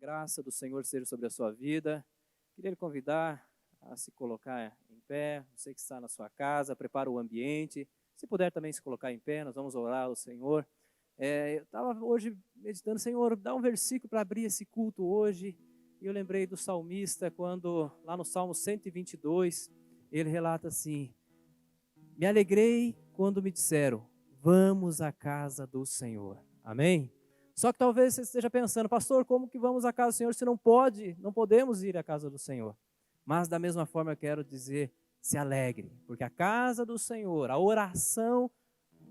graça do Senhor seja sobre a sua vida. Queria lhe convidar a se colocar em pé, você que está na sua casa, prepara o ambiente. Se puder também se colocar em pé, nós vamos orar ao Senhor. Eu estava hoje meditando, Senhor, dá um versículo para abrir esse culto hoje. E eu lembrei do salmista, quando lá no Salmo 122, ele relata assim: me alegrei quando me disseram, vamos à casa do Senhor. Amém? Só que talvez você esteja pensando, pastor, como que vamos à casa do Senhor se não podemos ir à casa do Senhor? Mas da mesma forma eu quero dizer, se alegre, porque a casa do Senhor, a oração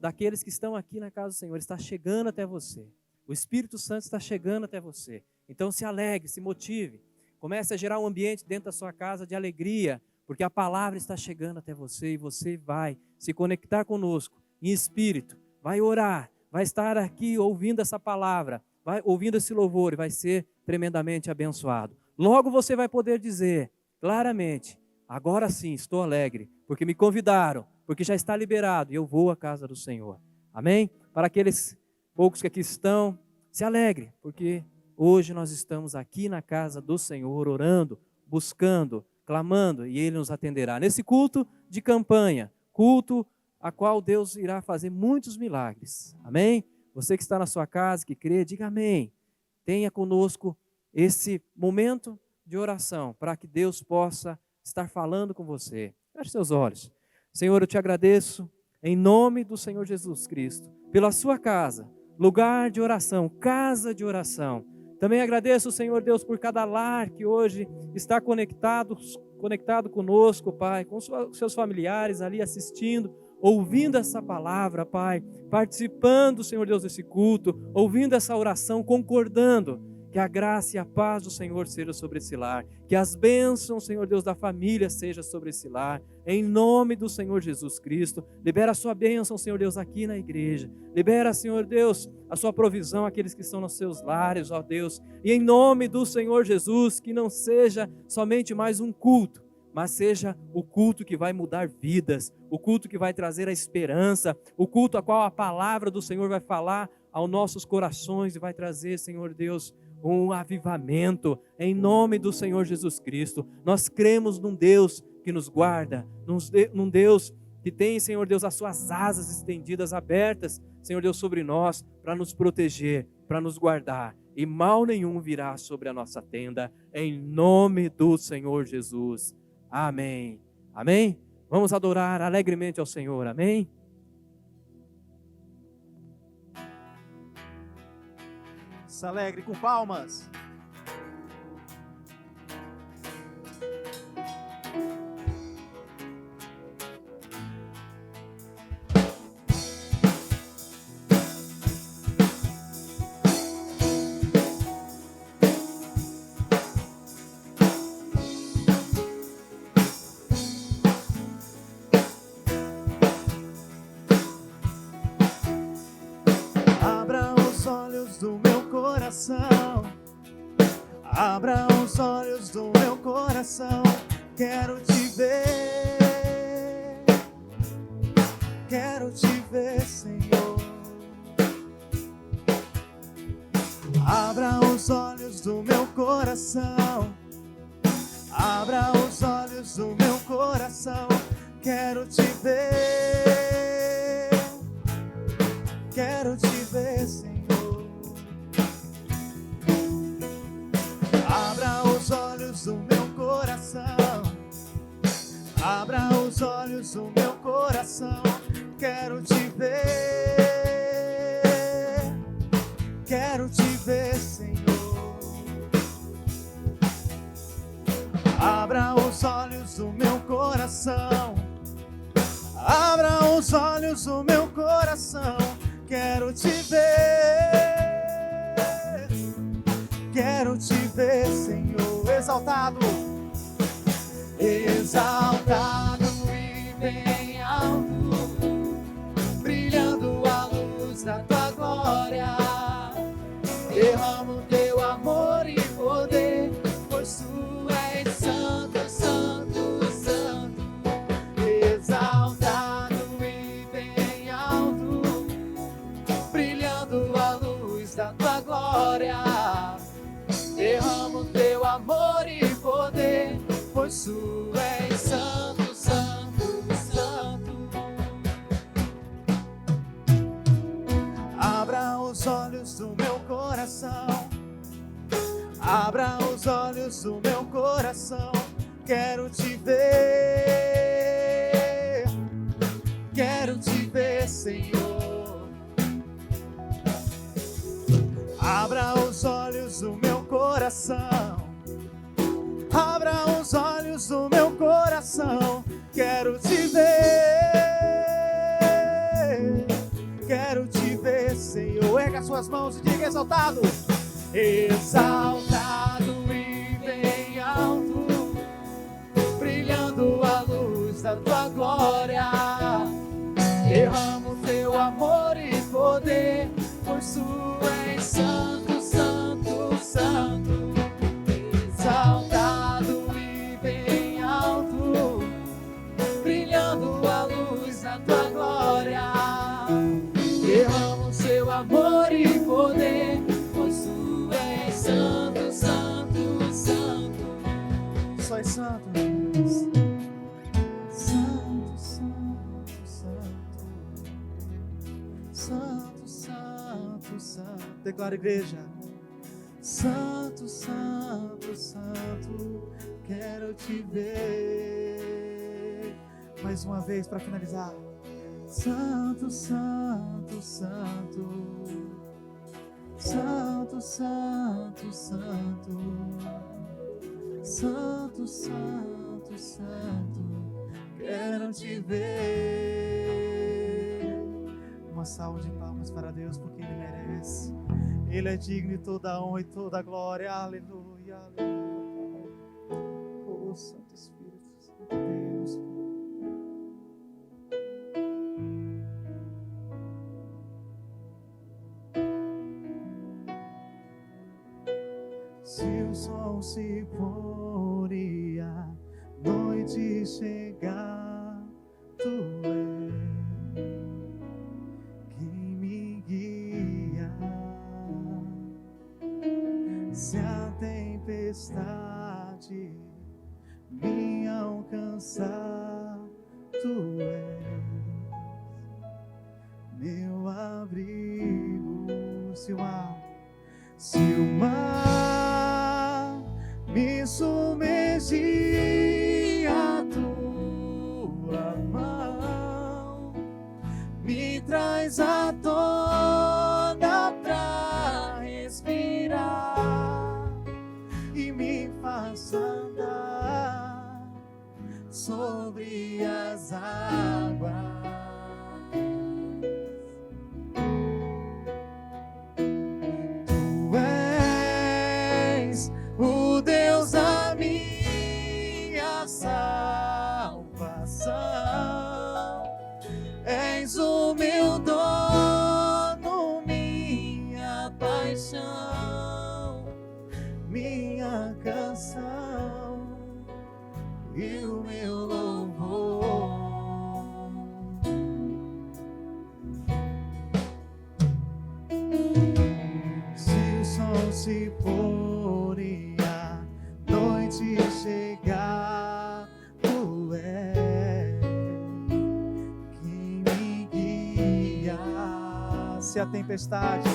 daqueles que estão aqui na casa do Senhor está chegando até você. O Espírito Santo está chegando até você. Então se alegre, se motive. Comece a gerar um ambiente dentro da sua casa de alegria, porque a palavra está chegando até você e você vai se conectar conosco em espírito, vai orar, vai estar aqui ouvindo essa palavra, vai ouvindo esse louvor e vai ser tremendamente abençoado. Logo você vai poder dizer claramente, agora sim estou alegre, porque me convidaram, porque já está liberado e eu vou à casa do Senhor. Amém? Para aqueles poucos que aqui estão, se alegre, porque hoje nós estamos aqui na casa do Senhor, orando, buscando, clamando, e Ele nos atenderá. Nesse culto de campanha, culto a qual Deus irá fazer muitos milagres. Amém? Você que está na sua casa, que crê, diga amém. Tenha conosco esse momento de oração, para que Deus possa estar falando com você. Feche seus olhos. Senhor, eu te agradeço, em nome do Senhor Jesus Cristo, pela sua casa, lugar de oração, casa de oração. Também agradeço, Senhor Deus, por cada lar que hoje está conectado conosco, Pai, com seus familiares ali assistindo, ouvindo essa palavra, Pai, participando, Senhor Deus, desse culto, ouvindo essa oração, concordando. Que a graça e a paz do Senhor seja sobre esse lar. Que as bênçãos, Senhor Deus, da família seja sobre esse lar. Em nome do Senhor Jesus Cristo. Libera a sua bênção, Senhor Deus, aqui na igreja. Libera, Senhor Deus, a sua provisão àqueles que estão nos seus lares, ó Deus. E em nome do Senhor Jesus, que não seja somente mais um culto, mas seja o culto que vai mudar vidas, o culto que vai trazer a esperança, o culto a qual a palavra do Senhor vai falar aos nossos corações e vai trazer, Senhor Deus, um avivamento, em nome do Senhor Jesus Cristo. Nós cremos num Deus que nos guarda, num Deus que tem, Senhor Deus, as suas asas estendidas, abertas, Senhor Deus, sobre nós, para nos proteger, para nos guardar, e mal nenhum virá sobre a nossa tenda, em nome do Senhor Jesus. Amém. Amém? Vamos adorar alegremente ao Senhor, amém? Se alegre com palmas. Abra os olhos do meu coração, quero te ver, Senhor. Abra os olhos do meu coração, abra os olhos do meu coração, quero te ver, Senhor. Abra os olhos do meu coração, abra os olhos do meu coração, quero te ver, Senhor. Abra os olhos do meu coração, abra os olhos do meu coração, quero te ver, Senhor. Exaltado, exaltado e bem alto, brilhando a luz da tua glória. Derrama o teu amor e poder, pois tu és santo, santo, santo. Exaltado e bem alto, brilhando a luz da tua glória. Derrama amor e poder, pois tu és santo, santo, santo. Abra os olhos do meu coração, abra os olhos do meu coração, quero te ver, Senhor. Abra os olhos do meu coração, abra os olhos do meu coração, quero te ver, Senhor. Erga suas mãos e diga exaltado, exaltado e bem alto, brilhando a luz da tua glória. Derrama o teu amor e poder, pois tu és santo, santo, santo. Exaltado e bem alto, brilhando a luz da tua glória. Derrama o seu amor e poder, pois tu és santo, santo, santo. Só és santo, Deus. Santo, santo, santo. Santo, santo, santo. Declara, igreja. Santo, santo, santo, quero te ver. Mais uma vez para finalizar. Santo, santo, santo. Santo, santo, santo. Santo, santo, santo, quero te ver. Uma salva de palmas para Deus, porque Ele merece. Ele é digno de toda a honra e toda a glória. Aleluia, aleluia, Pai. Oh, Santo Espírito, Santo Deus. Se o sol se pôr e a noite chegar, tu és quem me guia. Se a tempestade me alcançar, tu és meu abrigo. Se o mar me submergir, a tua mão me traz à tona pra respirar e me faz andar sobre as águas. O Deus da minha salvação, és o meu dono, minha paixão, minha canção e o meu louvor. Se o sol se pôr e a noite chegar, tu és quem me guia. Se a tempestade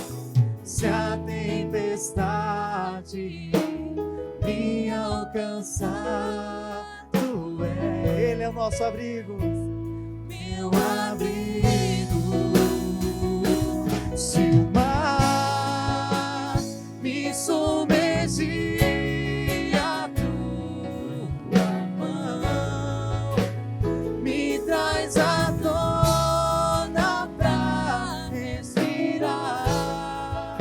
me alcançar, tu és. Ele é o nosso abrigo, meu abrigo. Se o mar me submergir, a tua mão me traz à tona pra respirar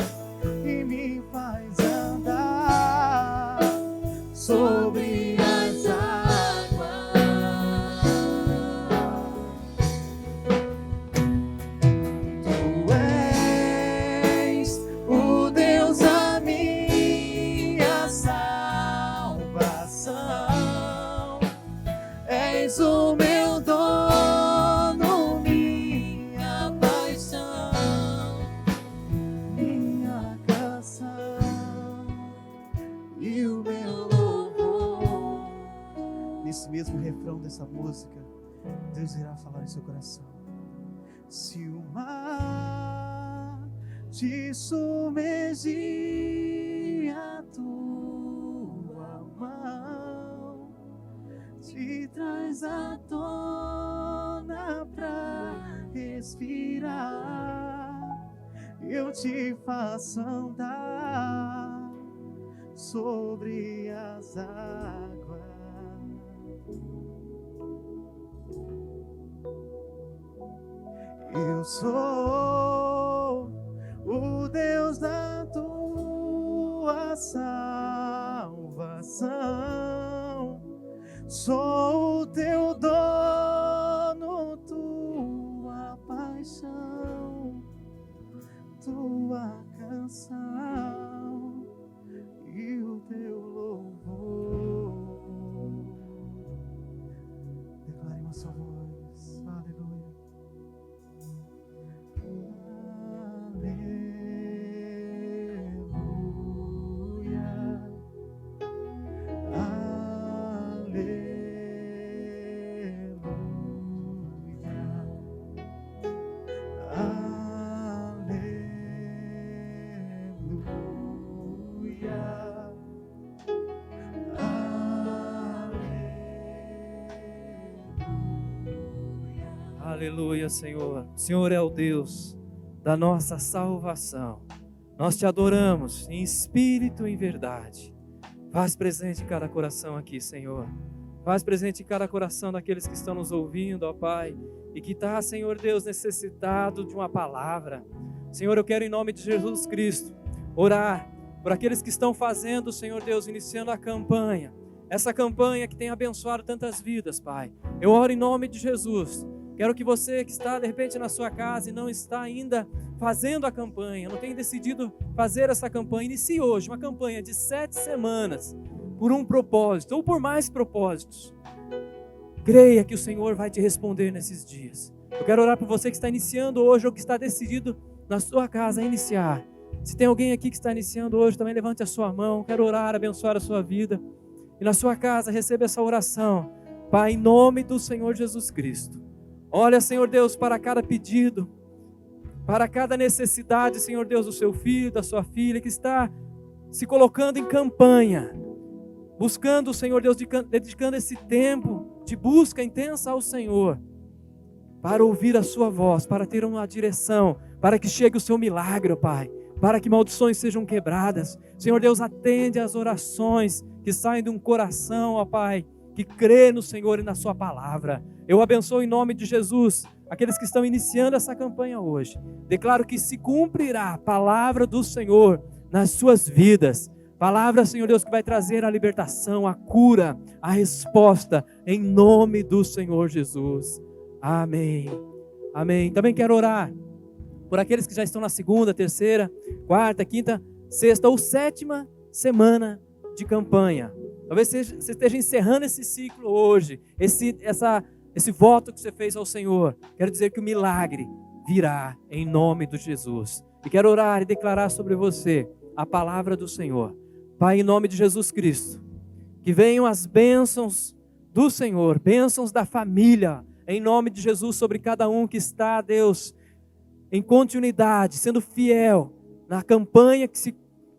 e me faz andar sobre as águas. Tu és o Deus da minha salvação, és o meu dono, minha paixão, minha canção e o meu esse mesmo refrão dessa música, Deus irá falar em seu coração. Se o mar te submergir, a tua mão te traz à tona pra respirar, eu te faço andar sobre as águas. Eu sou o Deus da tua salvação, sou o teu dono, tua paixão, tua canção e o teu louvor. Declare uma só voz, aleluia. Aleluia, Senhor. O Senhor é o Deus da nossa salvação. Nós te adoramos em espírito e em verdade. Faz presente em cada coração aqui, Senhor. Faz presente em cada coração daqueles que estão nos ouvindo, ó Pai, e que está, Senhor Deus, necessitado de uma palavra. Senhor, eu quero em nome de Jesus Cristo orar por aqueles que estão fazendo, Senhor Deus, iniciando a campanha. Essa campanha que tem abençoado tantas vidas, Pai. Eu oro em nome de Jesus. Quero que você que está de repente na sua casa e não está ainda fazendo a campanha, não tem decidido fazer essa campanha, inicie hoje uma campanha de 7 semanas por um propósito ou por mais propósitos. Creia que o Senhor vai te responder nesses dias. Eu quero orar por você que está iniciando hoje ou que está decidido na sua casa a iniciar. Se tem alguém aqui que está iniciando hoje, também levante a sua mão. Quero orar, abençoar a sua vida. E na sua casa receba essa oração. Pai, em nome do Senhor Jesus Cristo. Olha, Senhor Deus, para cada pedido, para cada necessidade, Senhor Deus, do seu filho, da sua filha, que está se colocando em campanha, buscando o Senhor Deus, dedicando esse tempo de busca intensa ao Senhor, para ouvir a sua voz, para ter uma direção, para que chegue o seu milagre, Pai, para que maldições sejam quebradas. Senhor Deus, atende às orações que saem de um coração, ó Pai, que crê no Senhor e na sua palavra. Eu abençoo em nome de Jesus aqueles que estão iniciando essa campanha hoje. Declaro que se cumprirá a palavra do Senhor nas suas vidas. Palavra, Senhor Deus, que vai trazer a libertação, a cura, a resposta, em nome do Senhor Jesus. Amém. Amém. Também quero orar por aqueles que já estão na 2ª, 3ª, 4ª, 5ª, 6ª ou 7ª semana de campanha. Talvez você esteja encerrando esse ciclo hoje, esse voto que você fez ao Senhor. Quero dizer que o milagre virá em nome de Jesus. E quero orar e declarar sobre você a palavra do Senhor. Pai, em nome de Jesus Cristo, que venham as bênçãos do Senhor, bênçãos da família, em nome de Jesus, sobre cada um que está, Deus, em continuidade, sendo fiel na campanha que se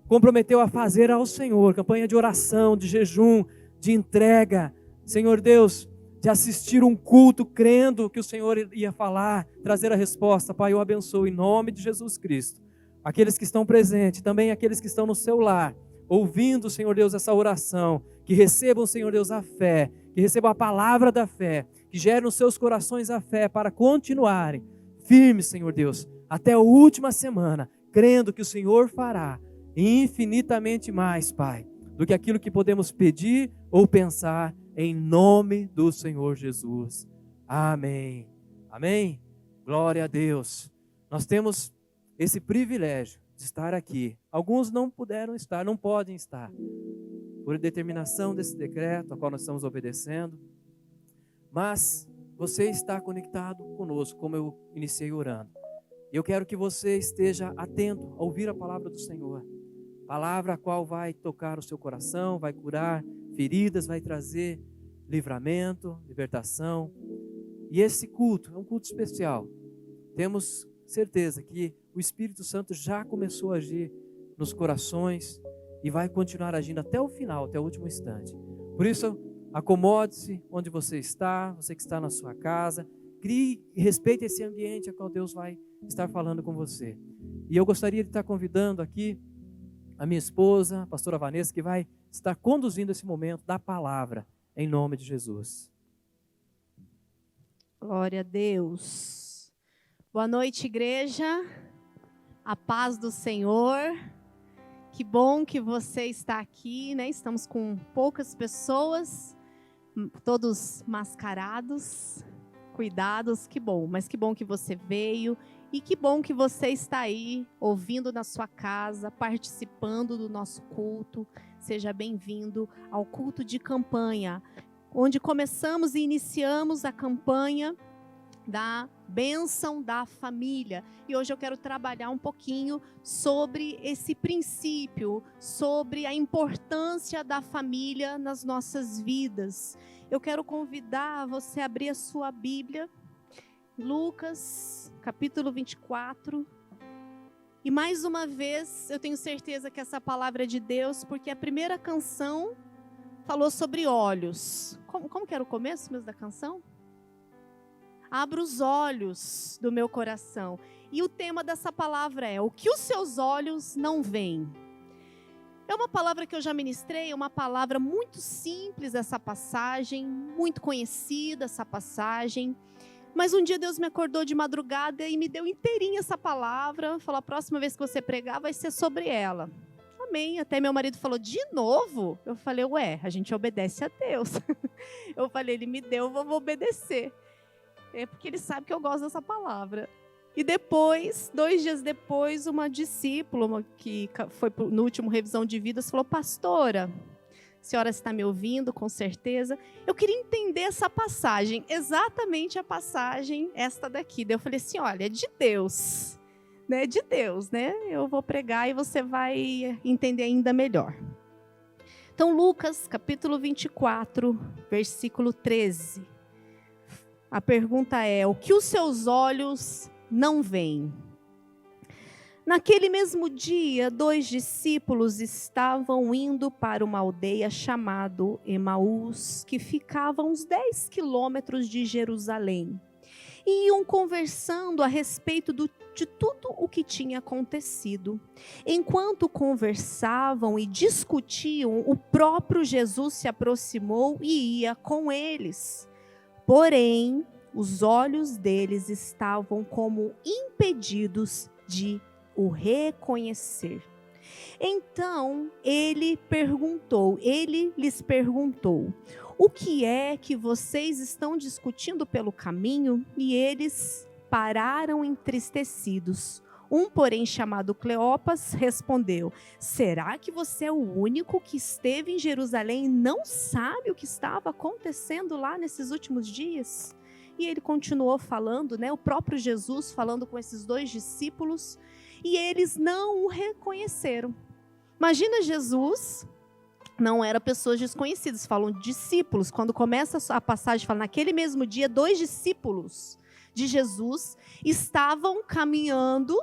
comprometeu a fazer ao Senhor, campanha de oração, de jejum, de entrega, Senhor Deus, de assistir um culto crendo que o Senhor ia falar, trazer a resposta. Pai, eu abençoo em nome de Jesus Cristo, aqueles que estão presentes, também aqueles que estão no seu lar, ouvindo, Senhor Deus, essa oração, que recebam, Senhor Deus, a fé, que recebam a palavra da fé, que gere nos seus corações a fé para continuarem firmes, Senhor Deus, até a última semana, crendo que o Senhor fará infinitamente mais, Pai, do que aquilo que podemos pedir ou pensar, em nome do Senhor Jesus. Amém. Amém? Glória a Deus. Nós temos esse privilégio de estar aqui. Alguns não puderam estar, não podem estar, por determinação desse decreto, a qual nós estamos obedecendo. Mas você está conectado conosco, como eu iniciei orando. E eu quero que você esteja atento a ouvir a palavra do Senhor. Palavra a qual vai tocar o seu coração, vai curar feridas, vai trazer livramento, libertação. E esse culto é um culto especial. Temos certeza que o Espírito Santo já começou a agir nos corações e vai continuar agindo até o final, até o último instante. Por isso, acomode-se onde você que está na sua casa, crie e respeite esse ambiente a qual Deus vai estar falando com você. E eu gostaria de estar convidando aqui a minha esposa, a pastora Vanessa, que vai estar conduzindo esse momento da palavra, em nome de Jesus. Glória a Deus. Boa noite, igreja. A paz do Senhor. Que bom que você está aqui, né? Estamos com poucas pessoas, todos mascarados, cuidados, que bom. Mas que bom que você veio e que bom que você está aí, ouvindo na sua casa, participando do nosso culto. Seja bem-vindo ao culto de campanha, onde começamos e iniciamos a campanha da bênção da família. E hoje eu quero trabalhar um pouquinho sobre esse princípio, sobre a importância da família nas nossas vidas. Eu quero convidar você a abrir a sua Bíblia, Lucas, capítulo 24. E mais uma vez, eu tenho certeza que essa palavra é de Deus, porque a primeira canção falou sobre olhos. Como que era o começo mesmo da canção? Abra os olhos do meu coração. E o tema dessa palavra é: o que os seus olhos não veem. É uma palavra que eu já ministrei, é uma palavra muito simples essa passagem, muito conhecida essa passagem. Mas um dia Deus me acordou de madrugada e me deu inteirinha essa palavra. Falou: a próxima vez que você pregar vai ser sobre ela. Amém. Até meu marido falou: de novo? Eu falei: ué, a gente obedece a Deus. Eu falei: ele me deu, eu vou obedecer. É porque ele sabe que eu gosto dessa palavra. E depois, 2 dias depois, uma discípula que foi no último revisão de vidas falou: pastora, a senhora está me ouvindo, com certeza. Eu queria entender essa passagem, exatamente a passagem esta daqui. Daí eu falei assim: olha, é de Deus, né? De Deus, né? Eu vou pregar e você vai entender ainda melhor. Então, Lucas, capítulo 24, versículo 13. A pergunta é: o que os seus olhos não veem? Naquele mesmo dia, 2 discípulos estavam indo para uma aldeia chamada Emaús, que ficava a uns 10 quilômetros de Jerusalém. E iam conversando a respeito de tudo o que tinha acontecido. Enquanto conversavam e discutiam, o próprio Jesus se aproximou e ia com eles. Porém, os olhos deles estavam como impedidos de o reconhecer. Então, ele lhes perguntou: o que é que vocês estão discutindo pelo caminho? E eles pararam entristecidos. Um, porém, chamado Cleopas, respondeu: será que você é o único que esteve em Jerusalém e não sabe o que estava acontecendo lá nesses últimos dias? E ele continuou falando, né? O próprio Jesus falando com esses 2 discípulos, e eles não o reconheceram. Imagina, Jesus não era pessoas desconhecidas, falam discípulos. Quando começa a passagem, fala: naquele mesmo dia, 2 discípulos de Jesus estavam caminhando,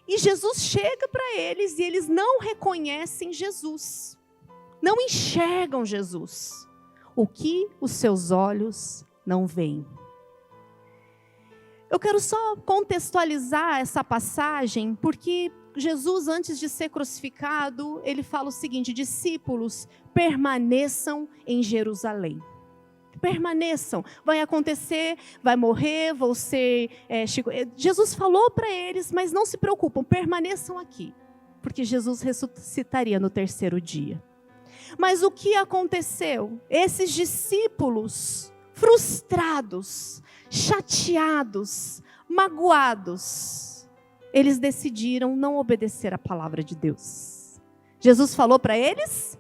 e Jesus chega para eles e eles não reconhecem Jesus, não enxergam Jesus. O que os seus olhos não veem. Eu quero só contextualizar essa passagem, porque Jesus, antes de ser crucificado, ele fala o seguinte: discípulos, permaneçam em Jerusalém. Permaneçam, vai acontecer, vai morrer, vou ser... Jesus falou para eles, mas não se preocupam, permaneçam aqui, porque Jesus ressuscitaria no 3º dia. Mas o que aconteceu? Esses discípulos, frustrados, chateados, magoados, eles decidiram não obedecer a palavra de Deus. Jesus falou para eles: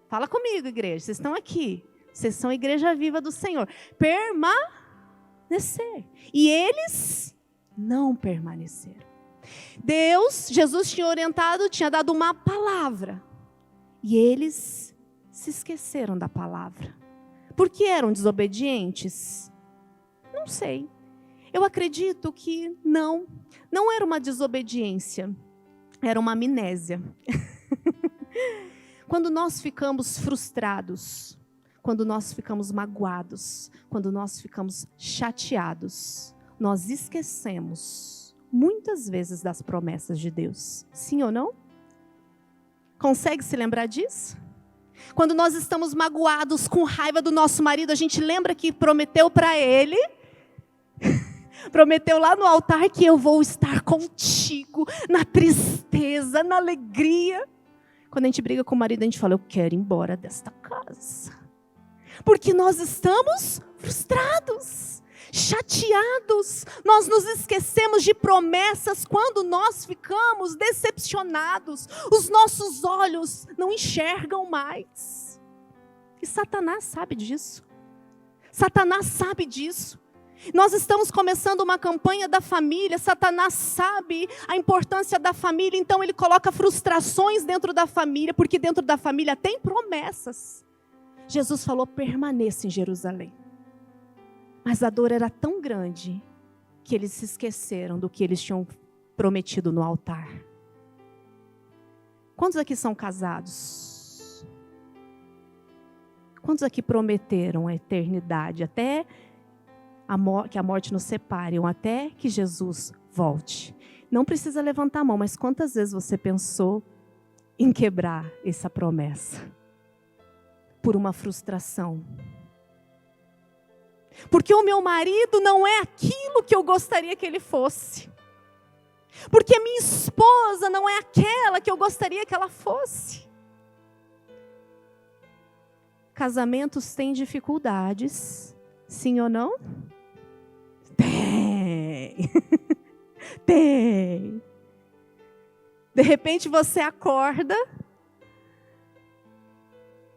fala comigo, igreja, vocês estão aqui, vocês são a igreja viva do Senhor. Permanecer. E eles não permaneceram. Jesus tinha orientado, tinha dado uma palavra. E eles se esqueceram da palavra. Por que eram desobedientes? Não sei. Eu acredito que não era uma desobediência, era uma amnésia. Quando nós ficamos frustrados, quando nós ficamos magoados, quando nós ficamos chateados, nós esquecemos muitas vezes das promessas de Deus. Sim ou não? Consegue se lembrar disso? Quando nós estamos magoados, com raiva do nosso marido, a gente lembra que prometeu para ele, prometeu lá no altar que eu vou estar contigo, na tristeza, na alegria. Quando a gente briga com o marido, a gente fala, eu quero ir embora desta casa. Porque nós estamos frustrados, chateados. Nós nos esquecemos de promessas quando nós ficamos decepcionados. Os nossos olhos não enxergam mais. E Satanás sabe disso. Satanás sabe disso. Nós estamos começando uma campanha da família. Satanás sabe a importância da família, então ele coloca frustrações dentro da família, porque dentro da família tem promessas. Jesus falou, permaneça em Jerusalém. Mas a dor era tão grande que eles se esqueceram do que eles tinham prometido no altar. Quantos aqui são casados? Quantos aqui prometeram a eternidade até que a morte nos separe, ou até que Jesus volte? Não precisa levantar a mão, mas quantas vezes você pensou em quebrar essa promessa? Por uma frustração. Porque o meu marido não é aquilo que eu gostaria que ele fosse. Porque a minha esposa não é aquela que eu gostaria que ela fosse. Casamentos têm dificuldades, sim ou não? Tem. Tem. De repente você acorda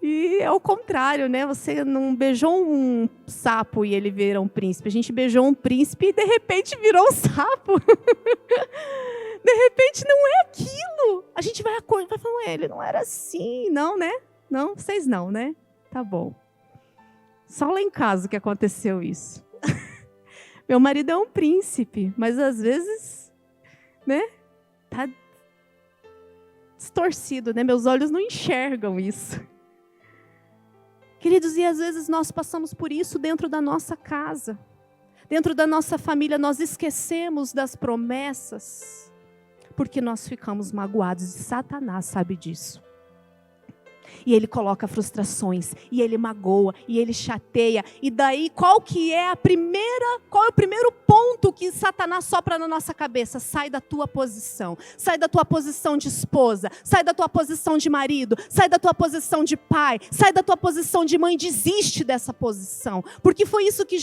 e é o contrário, né? Você não beijou um sapo e ele vira um príncipe. A gente beijou um príncipe e de repente virou um sapo. De repente não é aquilo. A gente vai acordar e vai falar, ele não era assim, não, né? Não, vocês não, né? Tá bom. Só lá em casa que aconteceu isso. Meu marido é um príncipe, mas às vezes, né? Tá distorcido, né? Meus olhos não enxergam isso. Queridos, e às vezes nós passamos por isso dentro da nossa casa, dentro da nossa família, nós esquecemos das promessas, porque nós ficamos magoados, e Satanás sabe disso. E ele coloca frustrações, e ele magoa, e ele chateia. E daí, qual é o primeiro ponto que Satanás sopra na nossa cabeça? Sai da tua posição. Sai da tua posição de esposa. Sai da tua posição de marido. Sai da tua posição de pai. Sai da tua posição de mãe. Desiste dessa posição. Porque foi isso que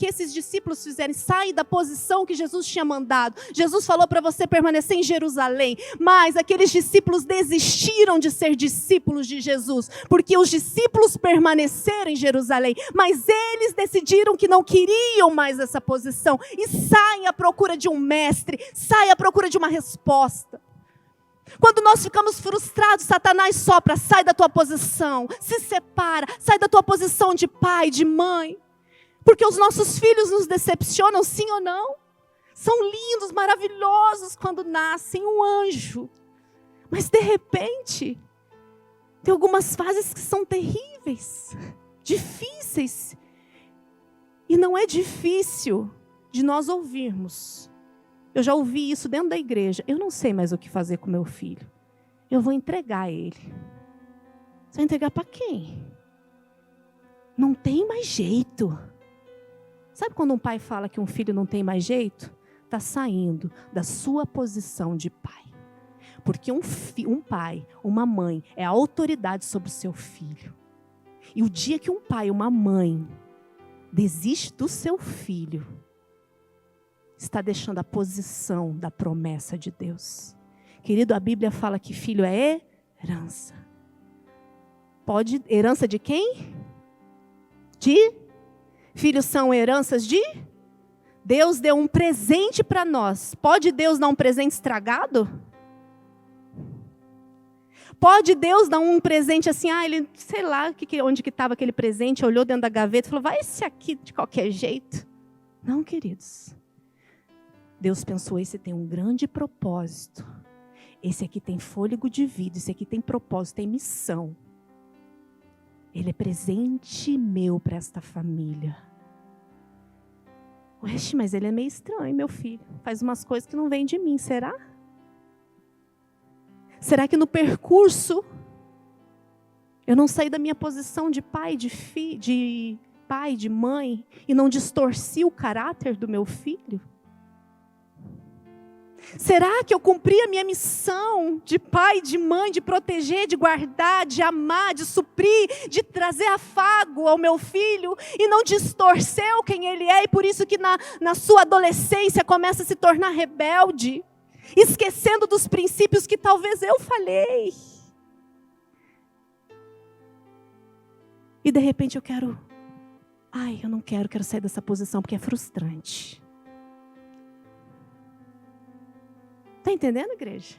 esses discípulos fizeram. Sai da posição que Jesus tinha mandado. Jesus falou para você permanecer em Jerusalém. Mas aqueles discípulos desistiram de ser discípulos de Jesus, porque os discípulos permaneceram em Jerusalém, mas eles decidiram que não queriam mais essa posição e saem à procura de um mestre, saem à procura de uma resposta. Quando nós ficamos frustrados, Satanás sopra, sai da tua posição, se separa, sai da tua posição de pai, de mãe, porque os nossos filhos nos decepcionam, sim ou não? São lindos, maravilhosos quando nascem, um anjo, mas de repente tem algumas fases que são terríveis, difíceis. E não é difícil de nós ouvirmos. Eu já ouvi isso dentro da igreja. Eu não sei mais o que fazer com meu filho. Eu vou entregar ele. Você vai entregar para quem? Não tem mais jeito. Sabe quando um pai fala que um filho não tem mais jeito? Está saindo da sua posição de pai. Porque um pai, uma mãe, é a autoridade sobre o seu filho. E o dia que um pai, uma mãe, desiste do seu filho, está deixando a posição da promessa de Deus. Querido, a Bíblia fala que filho é herança. Herança de quem? Filhos são heranças de? Deus deu um presente para nós. Pode Deus dar um presente estragado? Pode Deus dar um presente assim, ele, sei lá, onde que estava aquele presente, olhou dentro da gaveta e falou, vai esse aqui de qualquer jeito. Não, queridos. Deus pensou, esse tem um grande propósito. Esse aqui tem fôlego de vida, esse aqui tem propósito, tem missão. Ele é presente meu para esta família. Oxe, mas ele é meio estranho, meu filho. Faz umas coisas que não vêm de mim, será? Será que no percurso eu não saí da minha posição de pai, de pai, de mãe, e não distorci o caráter do meu filho? Será que eu cumpri a minha missão de pai, de mãe, de proteger, de guardar, de amar, de suprir, de trazer afago ao meu filho e não distorceu quem ele é, e por isso que na sua adolescência começa a se tornar rebelde, esquecendo dos princípios que talvez eu falhei. E de repente eu não quero sair dessa posição porque é frustrante. Está entendendo, igreja?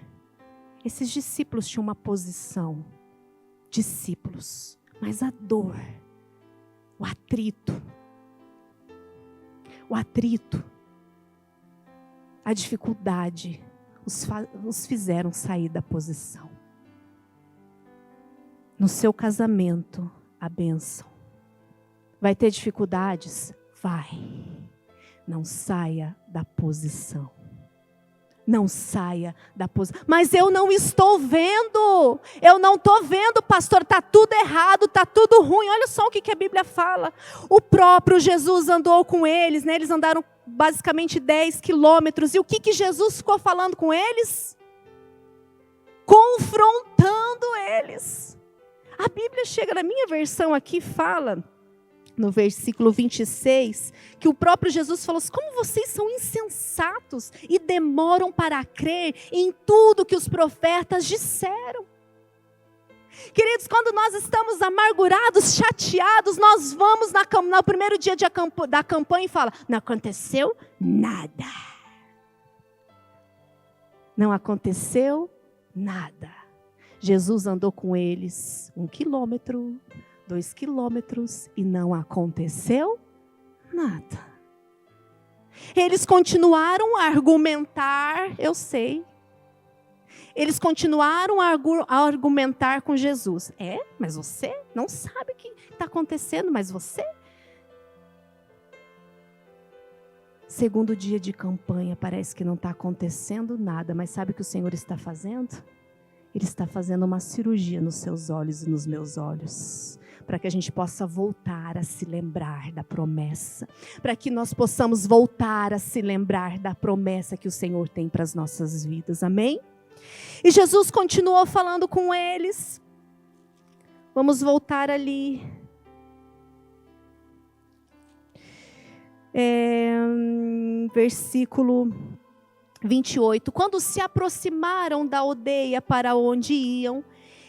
Esses discípulos tinham uma posição. Discípulos. Mas a dor, o atrito, a dificuldade, os fizeram sair da posição. No seu casamento, a bênção. Vai ter dificuldades? Vai. Não saia da posição. Não saia da posição. Mas eu não estou vendo. Eu não estou vendo, pastor. Está tudo errado, está tudo ruim. Olha só o que a Bíblia fala. O próprio Jesus andou com eles, né? Eles andaram basicamente 10 quilômetros. E o que Jesus ficou falando com eles? Confrontando eles. A Bíblia chega, na minha versão aqui, fala... no versículo 26, que o próprio Jesus falou assim, como vocês são insensatos e demoram para crer em tudo que os profetas disseram. Queridos, quando nós estamos amargurados, chateados, nós vamos no primeiro dia da campanha e fala, não aconteceu nada. Não aconteceu nada. Jesus andou com eles 1 quilômetro, 2 quilômetros e não aconteceu nada. Eles continuaram a argumentar, eu sei. Eles continuaram a argumentar com Jesus. Mas você não sabe o que está acontecendo, mas você... Segundo dia de campanha, parece que não está acontecendo nada, mas sabe o que o Senhor está fazendo? Ele está fazendo uma cirurgia nos seus olhos e nos meus olhos, para que a gente possa voltar a se lembrar da promessa, para que nós possamos voltar a se lembrar da promessa que o Senhor tem para as nossas vidas, amém? E Jesus continuou falando com eles. Vamos voltar ali. Versículo 28. Quando se aproximaram da aldeia para onde iam,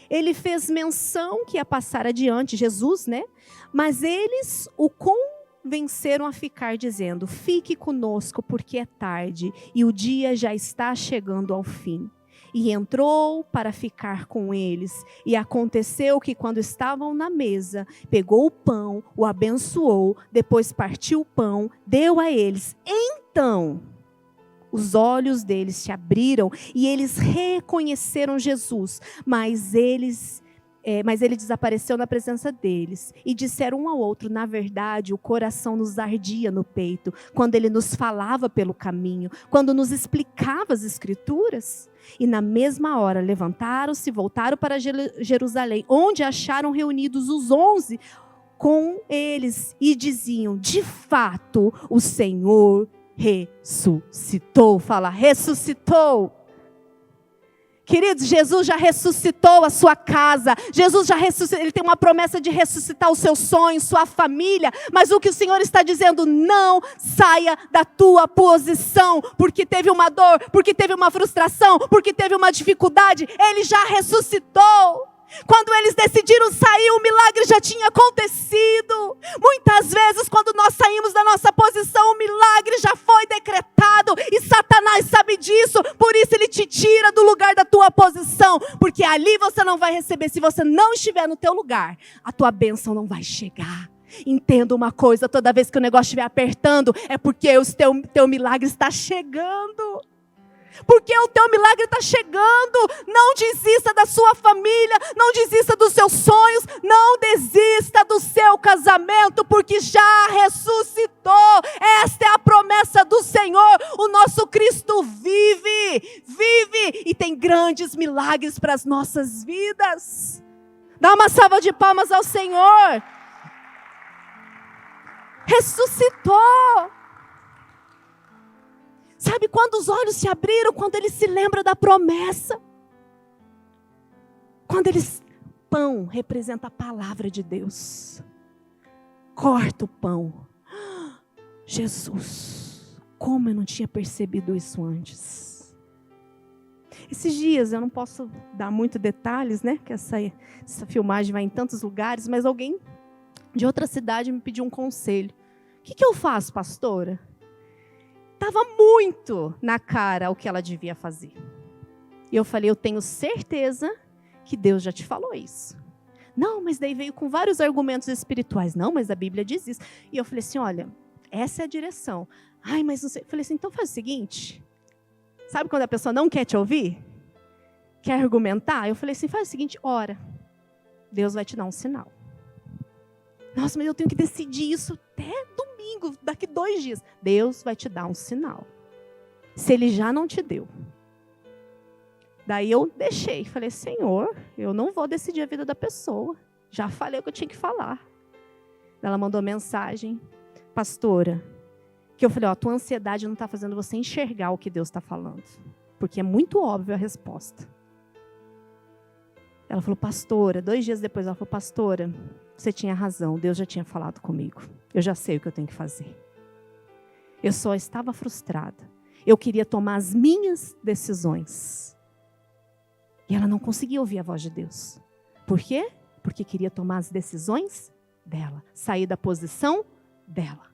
ele fez menção que ia passar adiante, Jesus, né? Mas eles o convenceram a ficar, dizendo, fique conosco porque é tarde e o dia já está chegando ao fim. E entrou para ficar com eles. E aconteceu que quando estavam na mesa, pegou o pão, o abençoou, depois partiu o pão, deu a eles. Então, os olhos deles se abriram e eles reconheceram Jesus. Mas ele desapareceu na presença deles. E disseram um ao outro, na verdade, o coração nos ardia no peito, quando ele nos falava pelo caminho, quando nos explicava as Escrituras. E na mesma hora levantaram-se e voltaram para Jerusalém, onde acharam reunidos os 11 com eles. E diziam, de fato, o Senhor ressuscitou. Fala, ressuscitou. Queridos, Jesus já ressuscitou a sua casa, Jesus já ressuscitou, Ele tem uma promessa de ressuscitar os seus sonhos, sua família, mas o que o Senhor está dizendo, não saia da tua posição, porque teve uma dor, porque teve uma frustração, porque teve uma dificuldade, Ele já ressuscitou. Quando eles decidiram sair, o milagre já tinha acontecido. Muitas vezes, quando nós saímos da nossa posição, o milagre já foi decretado. E Satanás sabe disso, por isso ele te tira do lugar da tua posição. Porque ali você não vai receber. Se você não estiver no teu lugar, a tua bênção não vai chegar. Entenda uma coisa, toda vez que o negócio estiver apertando, é porque o teu milagre está chegando. Porque o teu milagre está chegando. Não desista da sua família, não desista dos seus sonhos, não desista do seu casamento, porque já ressuscitou. Esta é a promessa do Senhor. O nosso Cristo vive e tem grandes milagres para as nossas vidas. Dá uma salva de palmas ao Senhor. Ressuscitou. Sabe quando os olhos se abriram? Quando ele se lembra da promessa. Pão representa a palavra de Deus. Corta o pão. Jesus, como eu não tinha percebido isso antes. Esses dias, eu não posso dar muito detalhes, né? Que essa filmagem vai em tantos lugares, mas alguém de outra cidade me pediu um conselho. O que eu faço, pastora? Estava muito na cara o que ela devia fazer. E eu falei, eu tenho certeza que Deus já te falou isso. Não, mas daí veio com vários argumentos espirituais. Não, mas a Bíblia diz isso. E eu falei assim, olha, essa é a direção. Ai, mas não sei. Eu falei assim, então faz o seguinte. Sabe quando a pessoa não quer te ouvir? Quer argumentar? Eu falei assim, faz o seguinte, ora. Deus vai te dar um sinal. Nossa, mas eu tenho que decidir isso até domingo, daqui 2 dias. Deus vai te dar um sinal. Se Ele já não te deu. Daí eu deixei, falei, Senhor, eu não vou decidir a vida da pessoa. Já falei o que eu tinha que falar. Ela mandou mensagem, pastora, que eu falei, tua ansiedade não está fazendo você enxergar o que Deus está falando. Porque é muito óbvio a resposta. Ela falou, pastora, 2 dias depois, ela falou, pastora, você tinha razão, Deus já tinha falado comigo. Eu já sei o que eu tenho que fazer. Eu só estava frustrada. Eu queria tomar as minhas decisões. E ela não conseguia ouvir a voz de Deus. Por quê? Porque queria tomar as decisões dela. Sair da posição dela.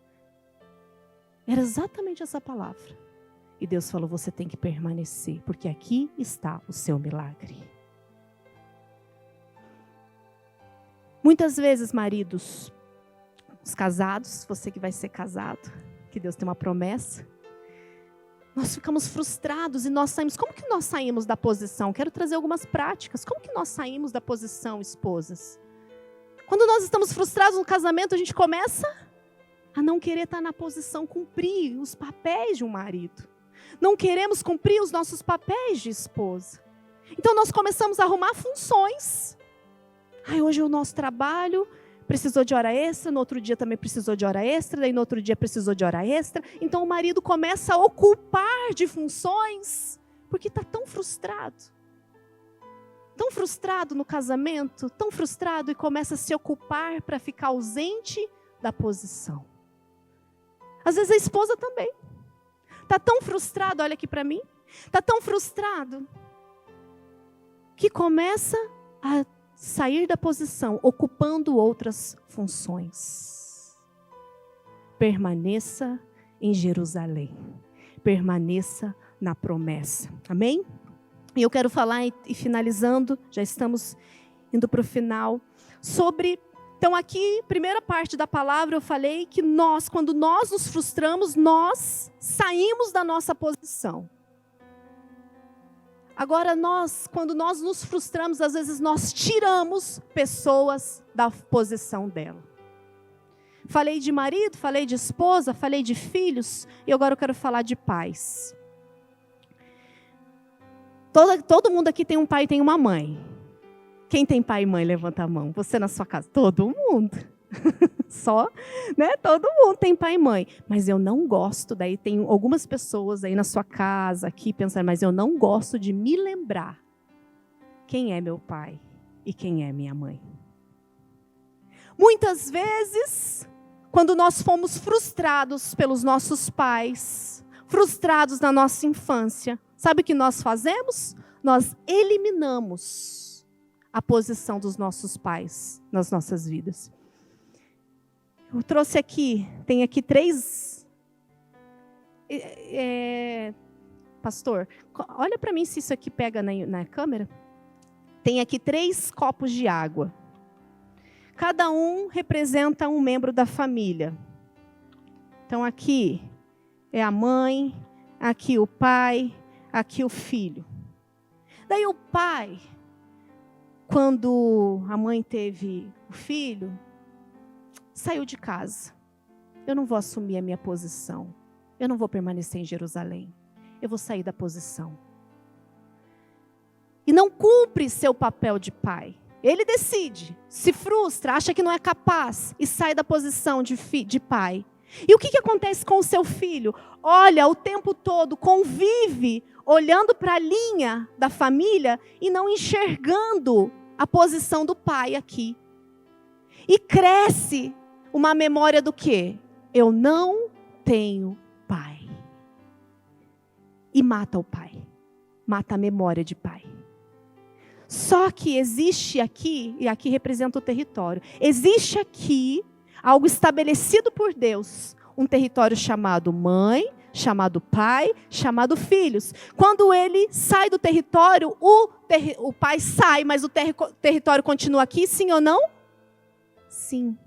Era exatamente essa palavra. E Deus falou, você tem que permanecer, porque aqui está o seu milagre. Muitas vezes, maridos, os casados, você que vai ser casado, que Deus tem uma promessa, nós ficamos frustrados e nós saímos. Como que nós saímos da posição? Quero trazer algumas práticas. Como que nós saímos da posição, esposas? Quando nós estamos frustrados no casamento, a gente começa a não querer estar na posição, cumprir os papéis de um marido. Não queremos cumprir os nossos papéis de esposa. Então nós começamos a arrumar funções. Hoje o nosso trabalho precisou de hora extra, no outro dia também precisou de hora extra, daí no outro dia precisou de hora extra. Então o marido começa a ocupar de funções, porque está tão frustrado. Tão frustrado no casamento, tão frustrado e começa a se ocupar para ficar ausente da posição. Às vezes a esposa também. Está tão frustrado, olha aqui para mim. Está tão frustrado que começa a sair da posição, ocupando outras funções. Permaneça em Jerusalém. Permaneça na promessa. Amém? E eu quero falar, e finalizando, já estamos indo para o final, sobre... Então aqui, primeira parte da palavra, eu falei que nós, quando nós nos frustramos, nós saímos da nossa posição. Agora quando nós nos frustramos, às vezes nós tiramos pessoas da posição dela. Falei de marido, falei de esposa, falei de filhos, e agora eu quero falar de pais. Todo mundo aqui tem um pai e tem uma mãe. Quem tem pai e mãe, levanta a mão. Você na sua casa? Todo mundo. Só, né? Todo mundo tem pai e mãe. Mas eu não gosto, daí tem algumas pessoas aí na sua casa, aqui, pensando, mas eu não gosto de me lembrar quem é meu pai e quem é minha mãe. Muitas vezes, quando nós fomos frustrados pelos nossos pais, frustrados na nossa infância, sabe o que nós fazemos? Nós eliminamos a posição dos nossos pais nas nossas vidas. Eu trouxe aqui, tem aqui 3... pastor, olha para mim se isso aqui pega na câmera. Tem aqui 3 copos de água. Cada um representa um membro da família. Então aqui é a mãe, aqui o pai, aqui o filho. Daí o pai, quando a mãe teve o filho, saiu de casa. Eu não vou assumir a minha posição. Eu não vou permanecer em Jerusalém. Eu vou sair da posição. E não cumpre seu papel de pai. Ele decide, se frustra, acha que não é capaz e sai da posição de pai. E o que acontece com o seu filho? Olha o tempo todo, convive, olhando para a linha da família e não enxergando a posição do pai aqui. E cresce uma memória do quê? Eu não tenho pai. E mata o pai. Mata a memória de pai. Só que existe aqui, e aqui representa o território, existe aqui algo estabelecido por Deus, um território chamado mãe, chamado pai, chamado filhos. Quando ele sai do território, o pai sai, mas o território continua aqui, sim ou não? Sim.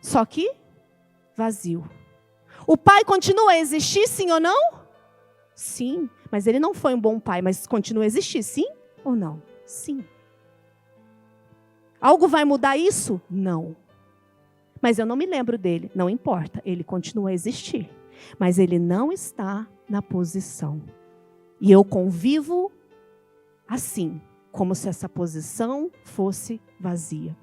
Só que vazio. O pai continua a existir, sim ou não? Sim, mas ele não foi um bom pai, mas continua a existir, sim ou não? Sim. Algo vai mudar isso? Não. Mas eu não me lembro dele, não importa, ele continua a existir. Mas ele não está na posição. E eu convivo assim, como se essa posição fosse vazia.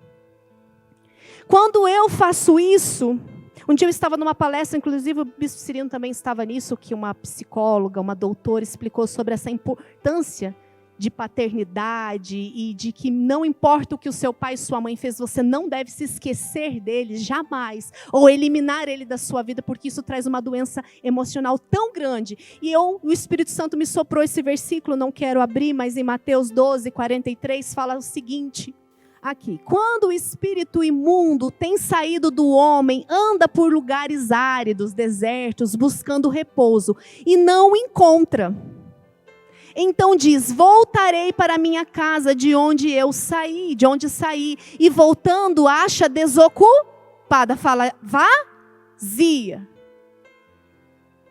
Quando eu faço isso, um dia eu estava numa palestra, inclusive o Bispo Cirino também estava nisso, que uma psicóloga, uma doutora explicou sobre essa importância de paternidade e de que não importa o que o seu pai e sua mãe fez, você não deve se esquecer deles jamais, ou eliminar ele da sua vida, porque isso traz uma doença emocional tão grande. E o Espírito Santo me soprou esse versículo, não quero abrir, mas em Mateus 12, 43, fala o seguinte, aqui, quando o espírito imundo tem saído do homem, anda por lugares áridos, desertos, buscando repouso, e não o encontra. Então diz, voltarei para a minha casa de onde saí, e voltando acha desocupada, fala vazia.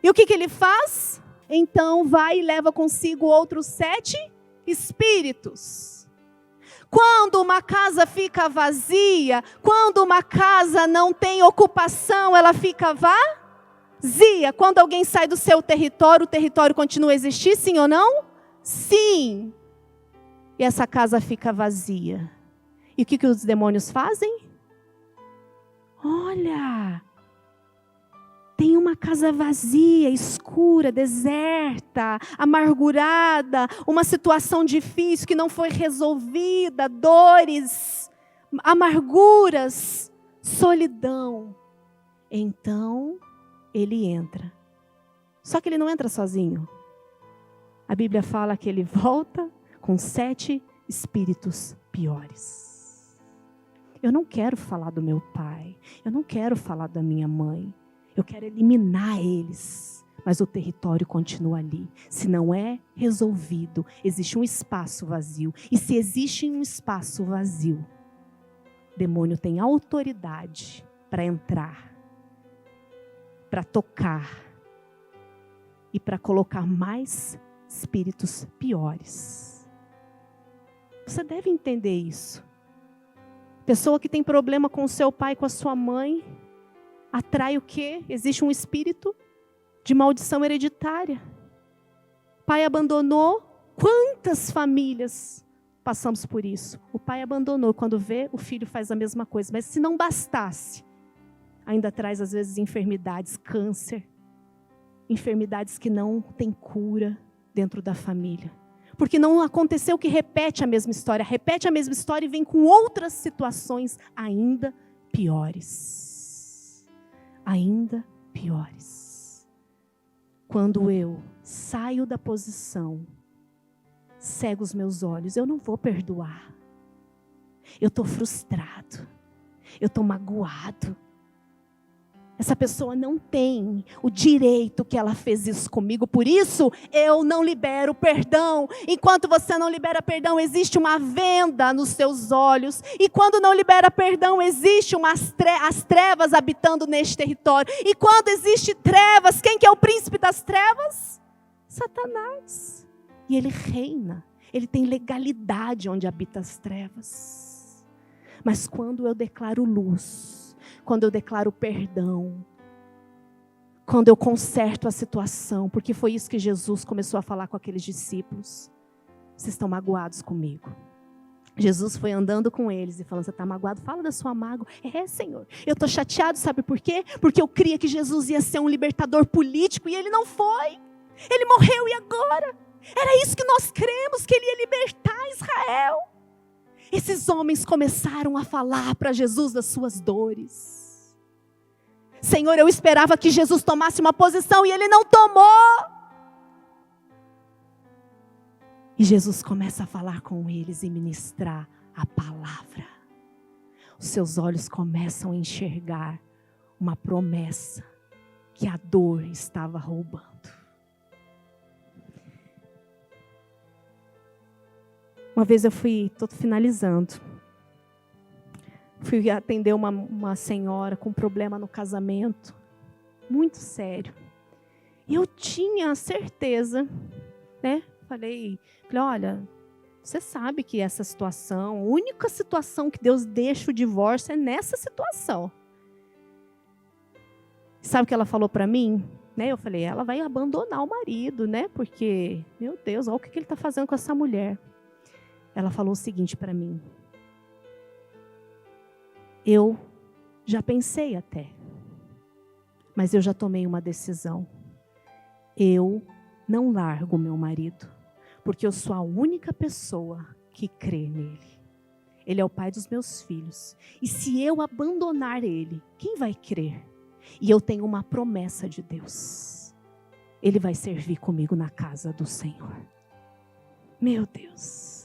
E o que ele faz? Então vai e leva consigo outros 7 espíritos. Quando uma casa fica vazia, quando uma casa não tem ocupação, ela fica vazia. Quando alguém sai do seu território, o território continua a existir, sim ou não? Sim. E essa casa fica vazia. E o que os demônios fazem? Olha, tem uma casa vazia, escura, deserta, amargurada, uma situação difícil que não foi resolvida, dores, amarguras, solidão. Então, ele entra. Só que ele não entra sozinho. A Bíblia fala que ele volta com 7 espíritos piores. Eu não quero falar do meu pai, eu não quero falar da minha mãe. Eu quero eliminar eles, mas o território continua ali. Se não é resolvido, existe um espaço vazio. E se existe um espaço vazio, o demônio tem autoridade para entrar, para tocar e para colocar mais espíritos piores. Você deve entender isso. Pessoa que tem problema com o seu pai, com a sua mãe, atrai o quê? Existe um espírito de maldição hereditária. Pai abandonou. Quantas famílias passamos por isso? O pai abandonou, quando vê, o filho faz a mesma coisa. Mas se não bastasse, ainda traz às vezes enfermidades, câncer, enfermidades que não têm cura dentro da família. Porque não aconteceu que repete a mesma história e vem com outras situações ainda piores. Ainda piores. Quando eu saio da posição, cega os meus olhos. Eu não vou perdoar. Eu estou frustrado. Eu estou magoado. Essa pessoa não tem o direito que ela fez isso comigo. Por isso, eu não libero perdão. Enquanto você não libera perdão, existe uma venda nos seus olhos. E quando não libera perdão, existe as trevas habitando neste território. E quando existe trevas, quem que é o príncipe das trevas? Satanás. E ele reina. Ele tem legalidade onde habita as trevas. Mas quando eu declaro luz, quando eu declaro perdão, quando eu conserto a situação, porque foi isso que Jesus começou a falar com aqueles discípulos. Vocês estão magoados comigo. Jesus foi andando com eles e falando, você está magoado? Fala da sua mágoa. Senhor, eu estou chateado, sabe por quê? Porque eu cria que Jesus ia ser um libertador político e ele não foi. Ele morreu e agora? Era isso que nós cremos, que ele ia libertar Israel. Esses homens começaram a falar para Jesus das suas dores. Senhor, eu esperava que Jesus tomasse uma posição e ele não tomou. E Jesus começa a falar com eles e ministrar a palavra. Os seus olhos começam a enxergar uma promessa que a dor estava roubando. Uma vez eu estou finalizando, fui atender uma senhora com problema no casamento, muito sério. E eu tinha certeza, né? Falei, olha, você sabe que essa situação, a única situação que Deus deixa o divórcio é nessa situação. Sabe o que ela falou para mim? Eu falei, ela vai abandonar o marido, né? Porque, meu Deus, olha o que ele está fazendo com essa mulher. Ela falou o seguinte para mim. Eu já pensei até, mas eu já tomei uma decisão. Eu não largo meu marido, porque eu sou a única pessoa que crê nele. Ele é o pai dos meus filhos. E se eu abandonar ele, quem vai crer? E eu tenho uma promessa de Deus. Ele vai servir comigo na casa do Senhor. Meu Deus.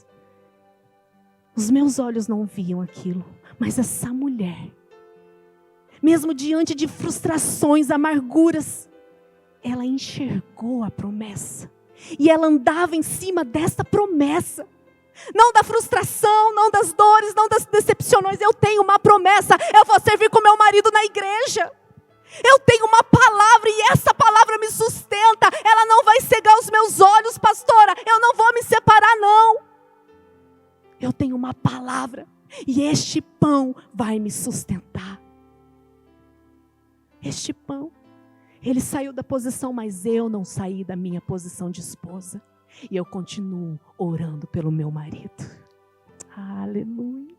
Os meus olhos não viam aquilo, mas essa mulher, mesmo diante de frustrações, amarguras, ela enxergou a promessa. E ela andava em cima dessa promessa. Não da frustração, não das dores, não das decepções. Eu tenho uma promessa, eu vou servir com meu marido na igreja. Eu tenho uma palavra e essa palavra me sustenta. Ela não vai cegar os meus olhos, pastora. Eu não vou me separar, não. Eu tenho uma palavra e este pão vai me sustentar. Este pão. Ele saiu da posição, mas eu não saí da minha posição de esposa. E eu continuo orando pelo meu marido. Aleluia.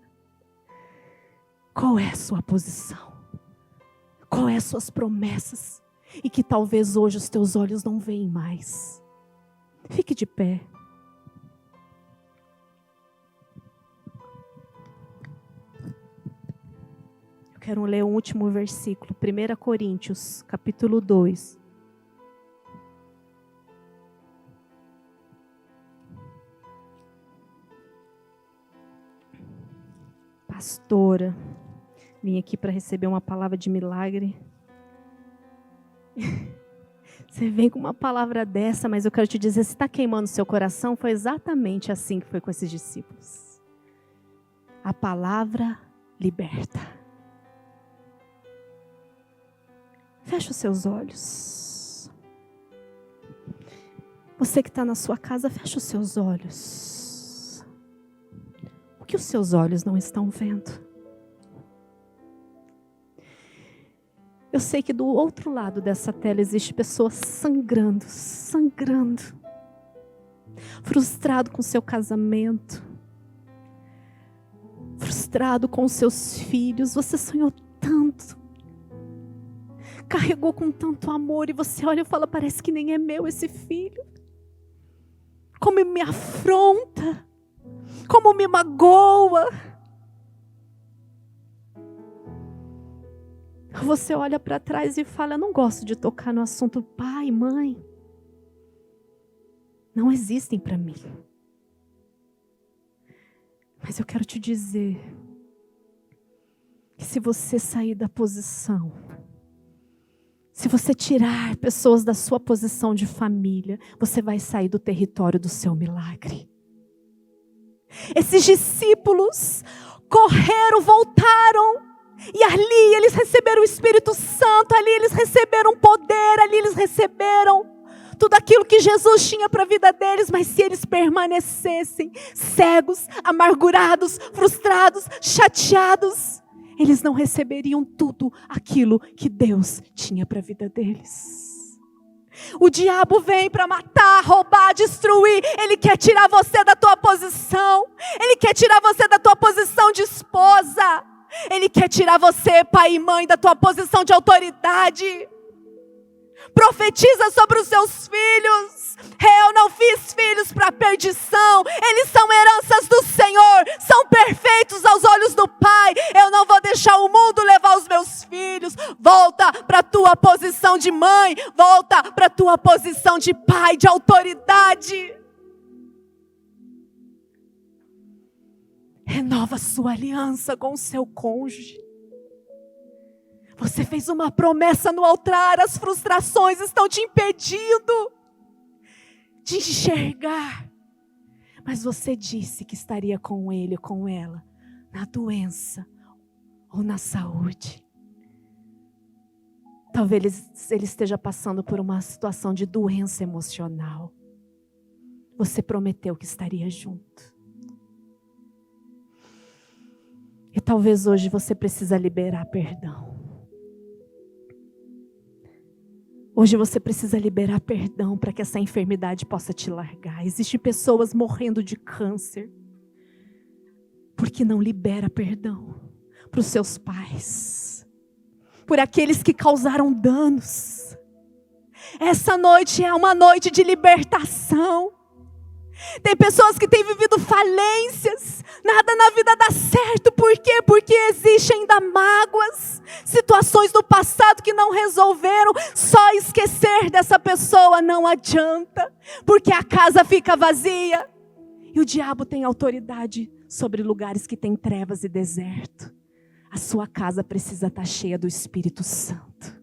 Qual é a sua posição? Qual é as suas promessas? E que talvez hoje os teus olhos não veem mais. Fique de pé. Quero ler o último versículo, 1 Coríntios, capítulo 2. Pastora, vim aqui para receber uma palavra de milagre. Você vem com uma palavra dessa, mas eu quero te dizer, se está queimando seu coração, foi exatamente assim que foi com esses discípulos. A palavra liberta. Feche os seus olhos. Você que está na sua casa, feche os seus olhos. O que os seus olhos não estão vendo? Eu sei que do outro lado dessa tela existe pessoas sangrando, frustrado com seu casamento, frustrado com seus filhos. Você sonhou tanto, carregou com tanto amor e você olha e fala, parece que nem é meu esse filho. Como me afronta, como me magoa. Você olha para trás e fala, eu não gosto de tocar no assunto pai, mãe. Não existem para mim. Mas eu quero te dizer que se você sair da posição, se você tirar pessoas da sua posição de família, você vai sair do território do seu milagre. Esses discípulos correram, voltaram, e ali eles receberam o Espírito Santo, ali eles receberam poder, ali eles receberam tudo aquilo que Jesus tinha para a vida deles. Mas se eles permanecessem cegos, amargurados, frustrados, chateados, eles não receberiam tudo aquilo que Deus tinha para a vida deles. O diabo vem para matar, roubar, destruir. Ele quer tirar você da tua posição. Ele quer tirar você da tua posição de esposa. Ele quer tirar você, pai e mãe, da tua posição de autoridade. Profetiza sobre os seus filhos. Eu não fiz filhos para perdição. Eles são heranças do Senhor. São perfeitos aos olhos do Pai. Eu não vou deixar o mundo levar os meus filhos. Volta para a tua posição de mãe. Volta para a tua posição de pai, de autoridade. Renova sua aliança com o seu cônjuge. Você fez uma promessa no altar, as frustrações estão te impedindo de enxergar. Mas você disse que estaria com ele ou com ela, na doença ou na saúde. Talvez ele esteja passando por uma situação de doença emocional. Você prometeu que estaria junto. E talvez hoje você precisa liberar perdão. Hoje você precisa liberar perdão para que essa enfermidade possa te largar. Existem pessoas morrendo de câncer porque não libera perdão para os seus pais, por aqueles que causaram danos. Essa noite é uma noite de libertação. Tem pessoas que têm vivido falências, nada na vida dá certo. Por quê? Porque existem ainda mágoas, situações do passado que não resolveram. Só esquecer dessa pessoa não adianta, porque a casa fica vazia. E o diabo tem autoridade sobre lugares que tem trevas e deserto. A sua casa precisa estar cheia do Espírito Santo.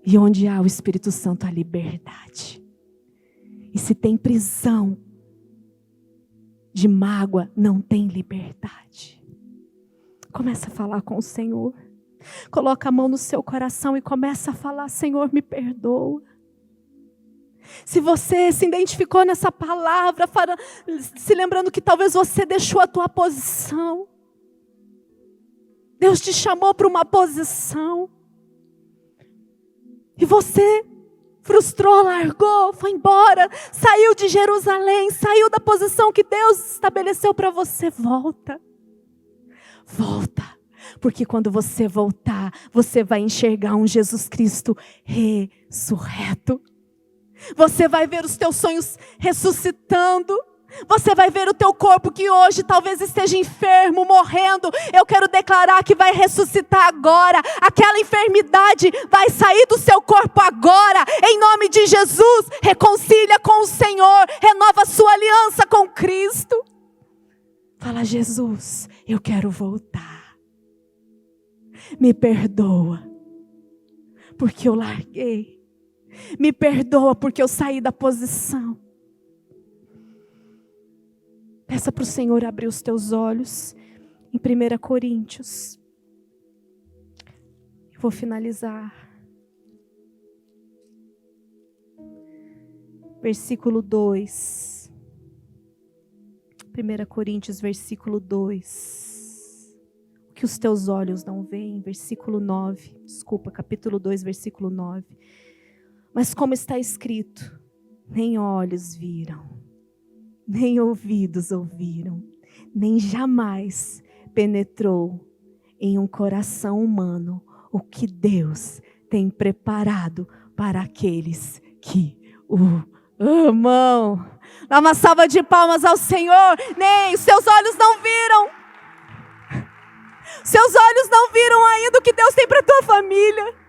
E onde há o Espírito Santo, há liberdade. E se tem prisão de mágoa, não tem liberdade. Começa a falar com o Senhor. Coloca a mão no seu coração e começa a falar: Senhor, me perdoa. Se você se identificou nessa palavra, se lembrando que talvez você deixou a tua posição. Deus te chamou para uma posição. E você frustrou, largou, foi embora, saiu de Jerusalém, saiu da posição que Deus estabeleceu para você. Volta, porque quando você voltar, você vai enxergar um Jesus Cristo ressurreto. Você vai ver os teus sonhos ressuscitando. Você vai ver o teu corpo que hoje talvez esteja enfermo, morrendo. Eu quero declarar que vai ressuscitar agora. Aquela enfermidade vai sair do seu corpo agora. Em nome de Jesus, reconcilia com o Senhor. Renova a sua aliança com Cristo. Fala: Jesus, eu quero voltar. Me perdoa, porque eu larguei. Me perdoa porque eu saí da posição. Peça para o Senhor abrir os teus olhos em 1 Coríntios. Eu vou finalizar. Versículo 2. 1 Coríntios, versículo 2. O que os teus olhos não veem. Versículo 9. Desculpa, capítulo 2, versículo 9. Mas como está escrito, nem olhos viram, nem ouvidos ouviram, nem jamais penetrou em um coração humano o que Deus tem preparado para aqueles que o amam. Dá uma salva de palmas ao Senhor. Nem os seus olhos não viram. Seus olhos não viram ainda o que Deus tem para a tua família.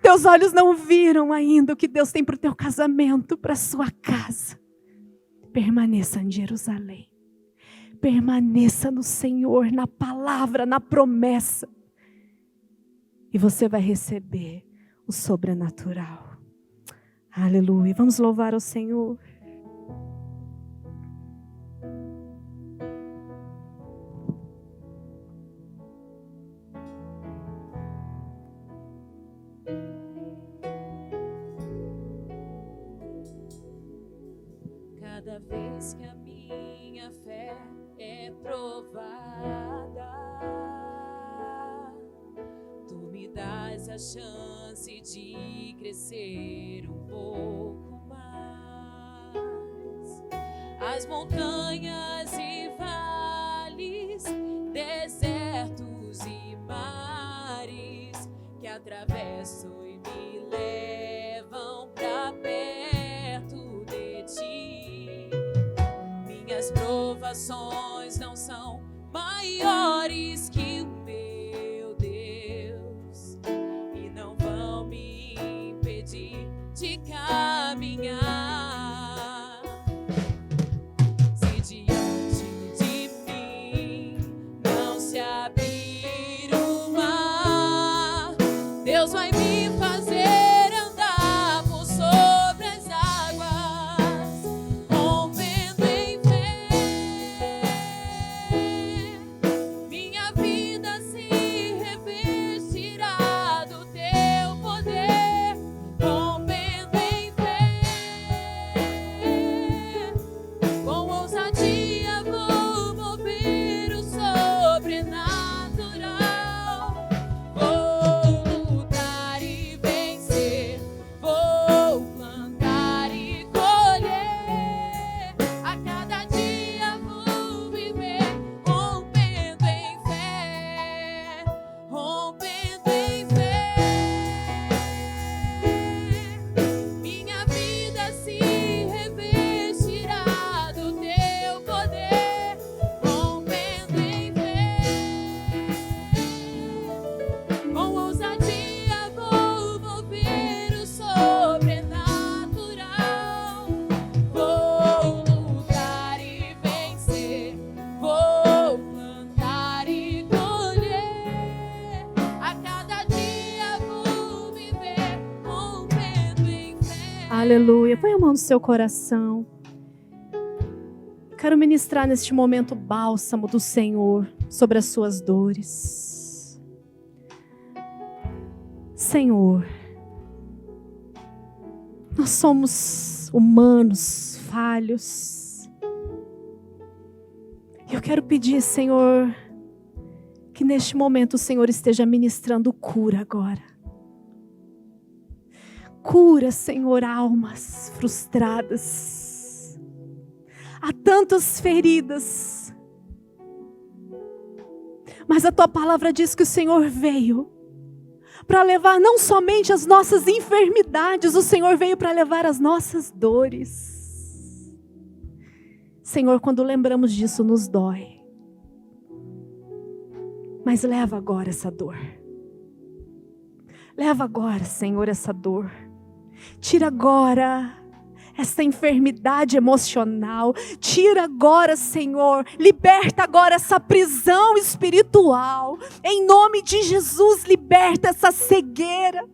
Teus olhos não viram ainda o que Deus tem para o teu casamento, para a sua casa. Permaneça em Jerusalém. permaneça no Senhor, na palavra, na promessa. E você vai receber o sobrenatural. Aleluia. Vamos louvar ao Senhor. Cada vez que a minha fé é provada, tu me dás a chance de crescer um pouco mais. As montanhas e vales, desertos e mares que atravesso e me levam pra perto de ti. Minhas provações não são maiores que o meu Deus e não vão me impedir de caminhar. Se diante de mim não se abrir o mar, Deus vai me fazer andar por sobre as águas, rompendo em fé. Minha vida se revestirá do teu poder, rompendo em fé. Com ousadia vou mover o sobrenatural. Vou lutar e vencer, vou plantar e colher. A cada dia vou viver, rompendo em fé, rompendo em fé. Minha vida se revestirá do teu poder, rompendo em fé. Com ousadia vou mover o sobrenatural. Vou lutar e vencer, vou plantar e colher. A cada dia vou viver, rompendo em fé. Aleluia. Põe a mão no seu coração. Quero ministrar neste momento o bálsamo do Senhor sobre as suas dores. Senhor, nós somos humanos, falhos. Eu quero pedir, Senhor, que neste momento o Senhor esteja ministrando cura agora. Cura, Senhor, almas frustradas. Há tantas feridas. Mas a tua palavra diz que o Senhor veio para levar não somente as nossas enfermidades, o Senhor veio para levar as nossas dores. Senhor, quando lembramos disso, nos dói. Mas leva agora essa dor. Leva agora, Senhor, essa dor. Tira agora essa enfermidade emocional. Tira agora, Senhor. Liberta agora essa prisão espiritual. Em nome de Jesus, liberta essa cegueira.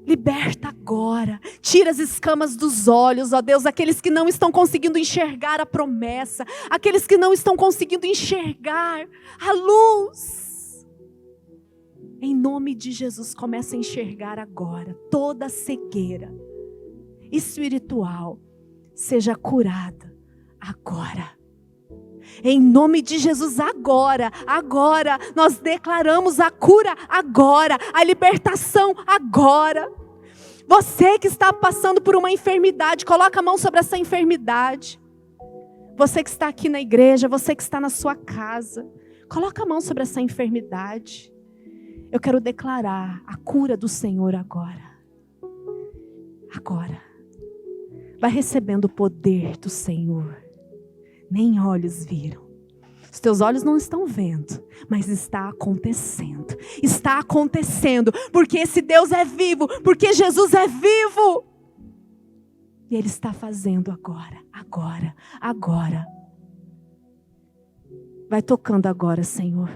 Liberta agora. Tira as escamas dos olhos, ó Deus, aqueles que não estão conseguindo enxergar a promessa, aqueles que não estão conseguindo enxergar a luz. Em nome de Jesus, começa a enxergar agora. Toda cegueira espiritual seja curada agora. Em nome de Jesus, agora, nós declaramos a cura agora, a libertação agora. Você que está passando por uma enfermidade, coloca a mão sobre essa enfermidade. Você que está aqui na igreja, você que está na sua casa, coloca a mão sobre essa enfermidade. Eu quero declarar a cura do Senhor agora. Agora. Vai recebendo o poder do Senhor. Nem olhos viram. Os teus olhos não estão vendo, mas está acontecendo. Está acontecendo, porque esse Deus é vivo, porque Jesus é vivo. E Ele está fazendo agora. Vai tocando agora, Senhor.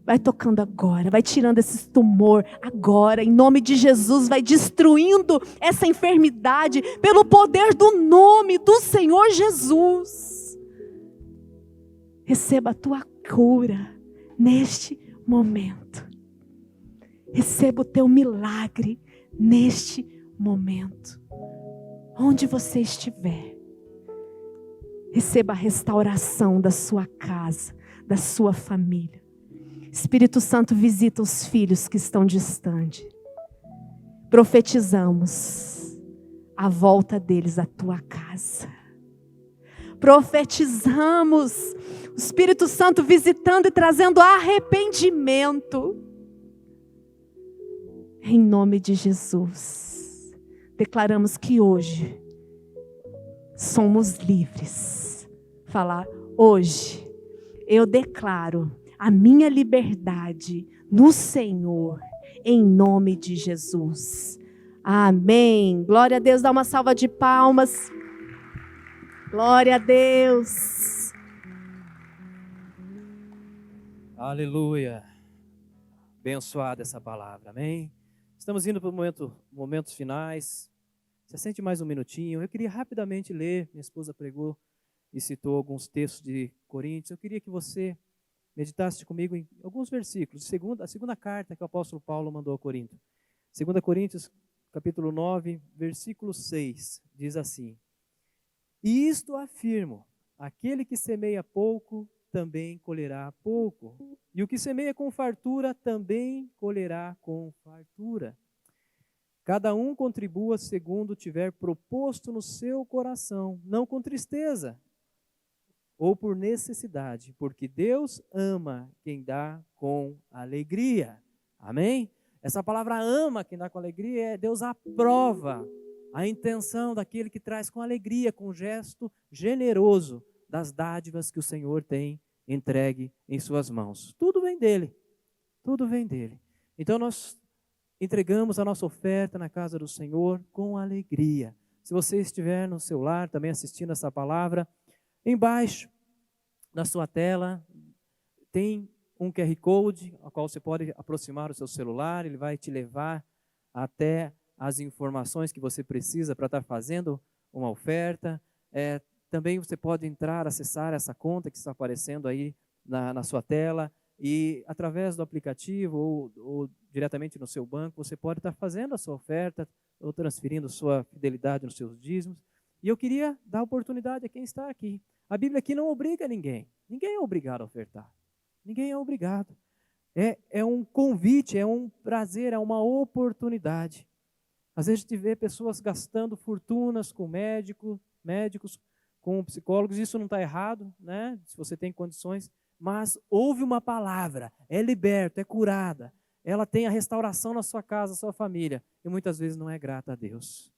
Vai tocando agora, vai tirando esse tumor agora, em nome de Jesus, vai destruindo essa enfermidade pelo poder do nome do Senhor Jesus. Receba a tua cura neste momento. Receba o teu milagre neste momento. Onde você estiver, receba a restauração da sua casa, da sua família. Espírito Santo, visita os filhos que estão distantes. Profetizamos a volta deles à tua casa. Profetizamos o Espírito Santo visitando e trazendo arrependimento. Em nome de Jesus, declaramos que hoje somos livres. Falar, hoje eu declaro a minha liberdade no Senhor, em nome de Jesus. Amém. Glória a Deus, dá uma salva de palmas. Glória a Deus. Aleluia. Abençoada essa palavra, amém? Estamos indo para momentos finais. Você sente mais um minutinho? Eu queria rapidamente ler, minha esposa pregou e citou alguns textos de Coríntios. Eu queria que você meditasse comigo em alguns versículos. A segunda carta que o apóstolo Paulo mandou a Corinto. 2 Coríntios, capítulo 9, versículo 6, diz assim: E isto afirmo, aquele que semeia pouco, também colherá pouco. E o que semeia com fartura, também colherá com fartura. Cada um contribua segundo tiver proposto no seu coração, não com tristeza, ou por necessidade, porque Deus ama quem dá com alegria. Amém? Essa palavra ama quem dá com alegria, Deus aprova a intenção daquele que traz com alegria, com gesto generoso, das dádivas que o Senhor tem entregue em suas mãos. Tudo vem dele, tudo vem dele. Então nós entregamos a nossa oferta na casa do Senhor com alegria. Se você estiver no seu lar também assistindo essa palavra, embaixo na sua tela tem um QR Code, ao qual você pode aproximar o seu celular, ele vai te levar até as informações que você precisa para estar fazendo uma oferta. Também você pode entrar, acessar essa conta que está aparecendo aí na sua tela, e através do aplicativo ou diretamente no seu banco, você pode estar fazendo a sua oferta ou transferindo sua fidelidade nos seus dízimos. E eu queria dar oportunidade a quem está aqui. A Bíblia aqui não obriga ninguém. Ninguém é obrigado a ofertar. Ninguém é obrigado. É um convite, é um prazer, é uma oportunidade. Às vezes a gente vê pessoas gastando fortunas com médicos, com psicólogos. Isso não está errado, né? Se você tem condições. Mas ouve uma palavra, é liberto, é curada. Ela tem a restauração na sua casa, na sua família. E muitas vezes não é grata a Deus.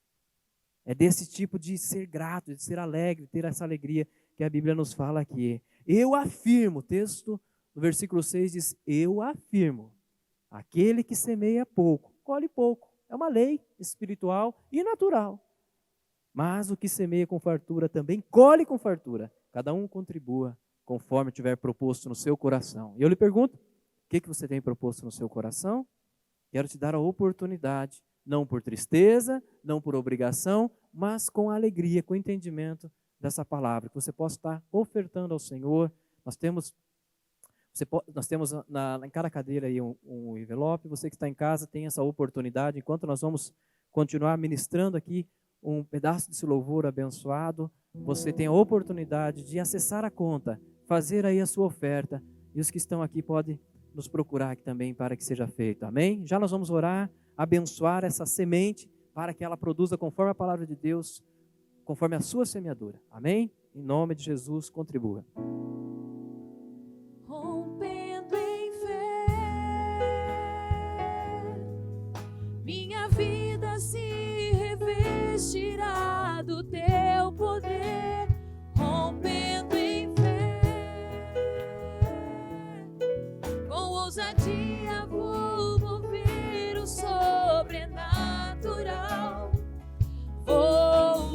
É desse tipo de ser grato, de ser alegre, ter essa alegria que a Bíblia nos fala aqui. Eu afirmo, o texto no versículo 6 diz, eu afirmo, aquele que semeia pouco, colhe pouco. É uma lei espiritual e natural. Mas o que semeia com fartura também colhe com fartura. Cada um contribua conforme tiver proposto no seu coração. E eu lhe pergunto, o que você tem proposto no seu coração? Quero te dar a oportunidade, não por tristeza, não por obrigação, mas com alegria, com entendimento dessa palavra, que você possa estar ofertando ao Senhor. Nós temos em cada cadeira aí um envelope. Você que está em casa tem essa oportunidade. Enquanto nós vamos continuar ministrando aqui um pedaço desse louvor abençoado, você tem a oportunidade de acessar a conta, fazer aí a sua oferta. E os que estão aqui podem nos procurar aqui também para que seja feito. Amém? Já nós vamos orar, abençoar essa semente para que ela produza conforme a palavra de Deus, conforme a sua semeadura. Amém? Em nome de Jesus, contribua. Rompendo em fé, minha vida se revestirá do teu poder. Rompendo em fé, com ousadia vou mover o sobrenatural. Vou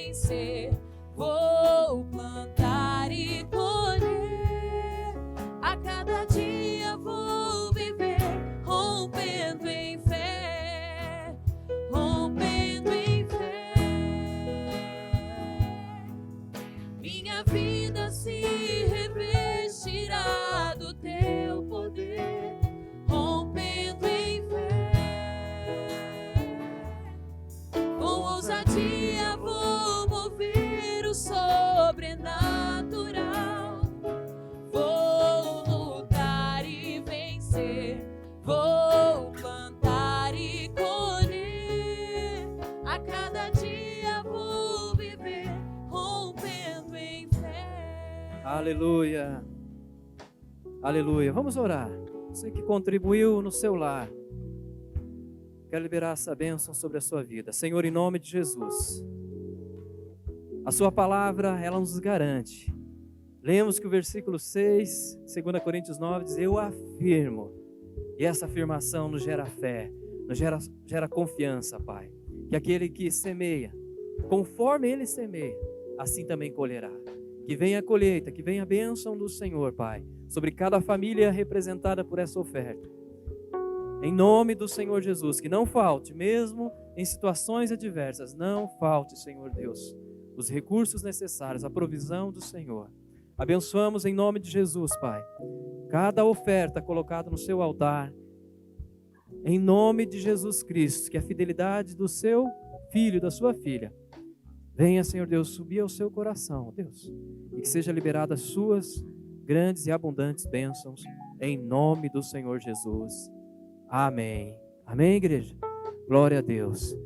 vencer. Vou plantar e colher. A cada dia vou viver, rompendo em fé, rompendo em fé. Minha vida se revestirá do teu poder, rompendo em fé. Com ousadia vou mover o sobrenatural. Vou lutar e vencer. Vou plantar e colher. A cada dia vou viver, rompendo em fé. Aleluia. Aleluia. Vamos orar. Você que contribuiu no seu lar, quero liberar essa bênção sobre a sua vida. Senhor, em nome de Jesus, a sua palavra, ela nos garante. Lemos que o versículo 6, 2 Coríntios 9, diz: eu afirmo. E essa afirmação nos gera fé, nos gera confiança, Pai. Que aquele que semeia, conforme ele semeia, assim também colherá. Que venha a colheita, que venha a bênção do Senhor, Pai, sobre cada família representada por essa oferta. Em nome do Senhor Jesus, que não falte, mesmo em situações adversas, não falte, Senhor Deus, os recursos necessários, a provisão do Senhor. Abençoamos em nome de Jesus, Pai, cada oferta colocada no seu altar, em nome de Jesus Cristo, que a fidelidade do seu filho, da sua filha, venha, Senhor Deus, subir ao seu coração, Deus, e que seja liberada as suas grandes e abundantes bênçãos, em nome do Senhor Jesus. Amém. Amém, igreja? Glória a Deus.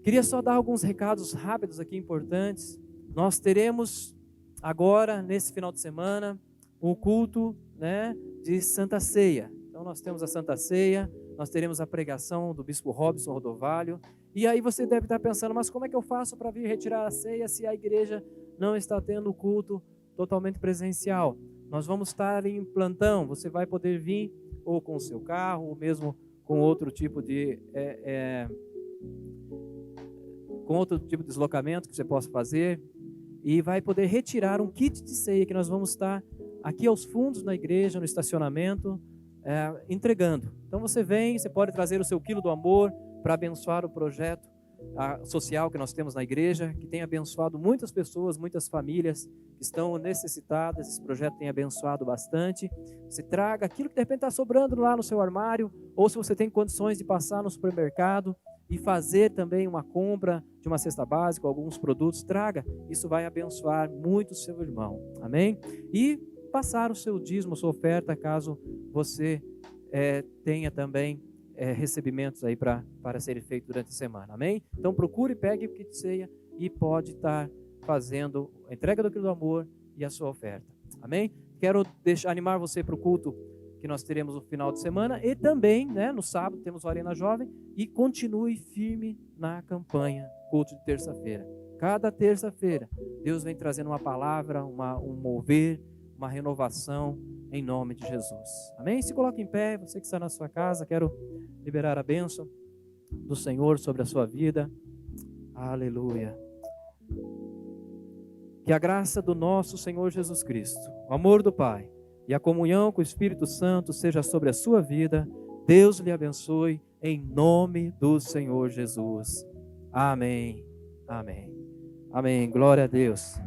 Queria só dar alguns recados rápidos aqui importantes. Nós teremos agora, nesse final de semana, um culto, de Santa Ceia. Então nós temos a Santa Ceia, nós teremos a pregação do Bispo Robson Rodovalho. E aí você deve estar pensando, mas como é que eu faço para vir retirar a ceia se a igreja não está tendo culto totalmente presencial? Nós vamos estar em plantão, você vai poder vir ou com o seu carro, ou mesmo com outro tipo de deslocamento que você possa fazer, e vai poder retirar um kit de ceia que nós vamos estar aqui aos fundos na igreja, no estacionamento, entregando. Então você vem, você pode trazer o seu quilo do amor para abençoar o projeto social que nós temos na igreja, que tem abençoado muitas pessoas, muitas famílias que estão necessitadas. Esse projeto tem abençoado bastante. Você traga aquilo que de repente está sobrando lá no seu armário, ou se você tem condições de passar no supermercado e fazer também uma compra de uma cesta básica, alguns produtos, traga. Isso vai abençoar muito o seu irmão. Amém? E passar o seu dízimo, a sua oferta, caso você tenha também recebimentos aí para serem feitos durante a semana, amém? Então procure, pegue o kit de ceia e pode estar fazendo a entrega do quilo do amor e a sua oferta, amém? Quero animar você para o culto que nós teremos no final de semana e também, no sábado temos a Arena Jovem, e continue firme na campanha, culto de terça-feira. Cada terça-feira Deus vem trazendo uma palavra, um mover, uma renovação em nome de Jesus, amém? Se coloque em pé, você que está na sua casa, quero liberar a bênção do Senhor sobre a sua vida. Aleluia. Que a graça do nosso Senhor Jesus Cristo, o amor do Pai e a comunhão com o Espírito Santo seja sobre a sua vida. Deus lhe abençoe em nome do Senhor Jesus. Amém. Amém. Amém. Glória a Deus.